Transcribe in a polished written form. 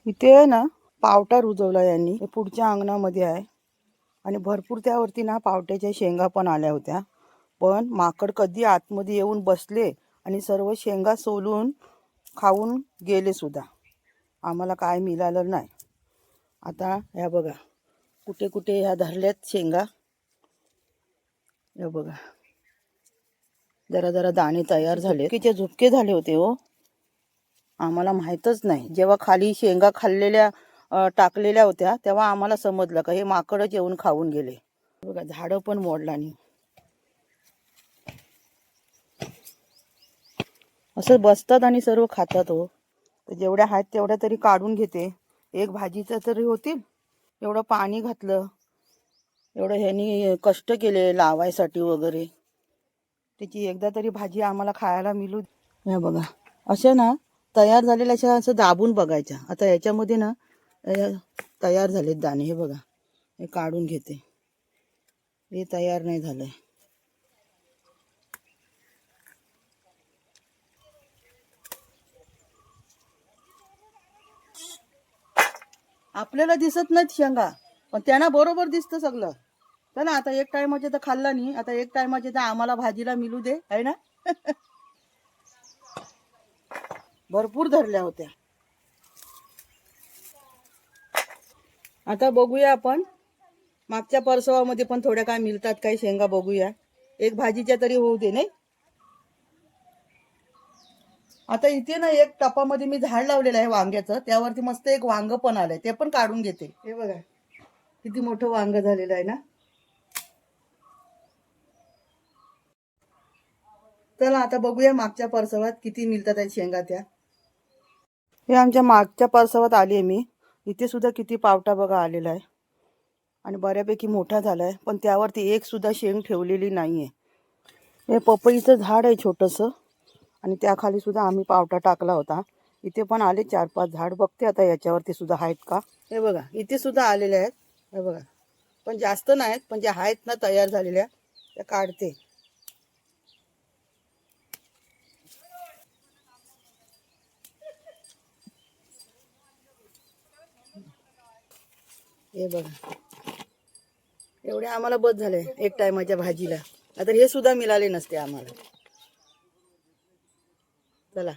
इथे आहे ना पावटा रुजवला यांनी, हे पुढच्या अंगणामध्ये आहे आणि भरपूर त्यावरती ना पावट्याच्या शेंगा पण आल्या होत्या. पण माकड कधी आतमध्ये येऊन बसले आणि सर्व शेंगा सोलून खाऊन गेले सुद्धा. आम्हाला काय मिळालं नाही. आता ह्या बघा कुठे कुठे ह्या धरल्यात शेंगा. हे बघा जरा जरा दाणे तयार झाले. झुपकेचे झुपके झाले होते हो, आम्हाला माहीतच नाही. जेव्हा खाली शेंगा खाल्लेल्या टाकलेल्या होत्या तेव्हा आम्हाला समजलं का हे माकडच येऊन खाऊन गेले. बघा झाडं पण मोडला नाही. असं बसतात आणि सर्व खातात हो. तर जेवढ्या आहेत तेवढ्या तरी काढून घेते. एक भाजीचं तरी होतील. एवढं पाणी घातलं, एवढं ह्यांनी कष्ट केले लावायसाठी वगैरे, त्याची एकदा तरी भाजी आम्हाला खायला मिळू. हे बघा अशा ना तयार झालेल्या अशा असं दाबून बघायच्या. आता याच्यामध्ये ना तयार झालेत दाणे. हे बघा हे काढून घेते. हे तयार नाही झालंय. आपल्याला दिसत नाहीत शेंगा, पण त्यांना बरोबर दिसतं सगळं. चला आता एक टायमाचे तर खाल्ला नाही, आता एक टायमाचे तर आम्हाला भाजीला मिळू दे, आहे ना. भरपूर धरल्या होत्या. आता बघूया आपण मागच्या परसवामध्ये पण थोड्या काय मिळतात काही शेंगा बघूया. एक भाजीच्या तरी होऊ दे नाही. आता इथे ना एक टपामध्ये मी झाड लावलेलं आहे वांग्याचं, त्यावरती मस्त एक वांग पण आलंय, ते पण काढून घेते. हे बघा किती मोठं वांग झालेलं आहे ना. चला आता बघूया मागच्या परसवात किती मिळतात आहेत शेंगा त्या. हे आमच्या मागच्या परसवात आली आहे मी. इथे सुद्धा किती पावटा बघा आलेला आहे आणि बऱ्यापैकी मोठा झालाय, पण त्यावरती एक सुद्धा शेंग ठेवलेली नाहीये. हे पपईचं झाड आहे छोटंसं आणि त्याखाली सुद्धा आम्ही पावटा टाकला होता. इथे पण आले 4-5 झाड. बघते आता याच्यावरती सुद्धा आहेत का. हे बघा इथे सुद्धा आलेले आहेत. हे बघा पण जास्त नाहीत, पण जे आहेत ना तयार झालेल्या त्या काढते. हे बघा एवढे आम्हाला बस झाले एक टायमाच्या भाजीला. आता हे सुद्धा मिळाले नसते आम्हाला. चला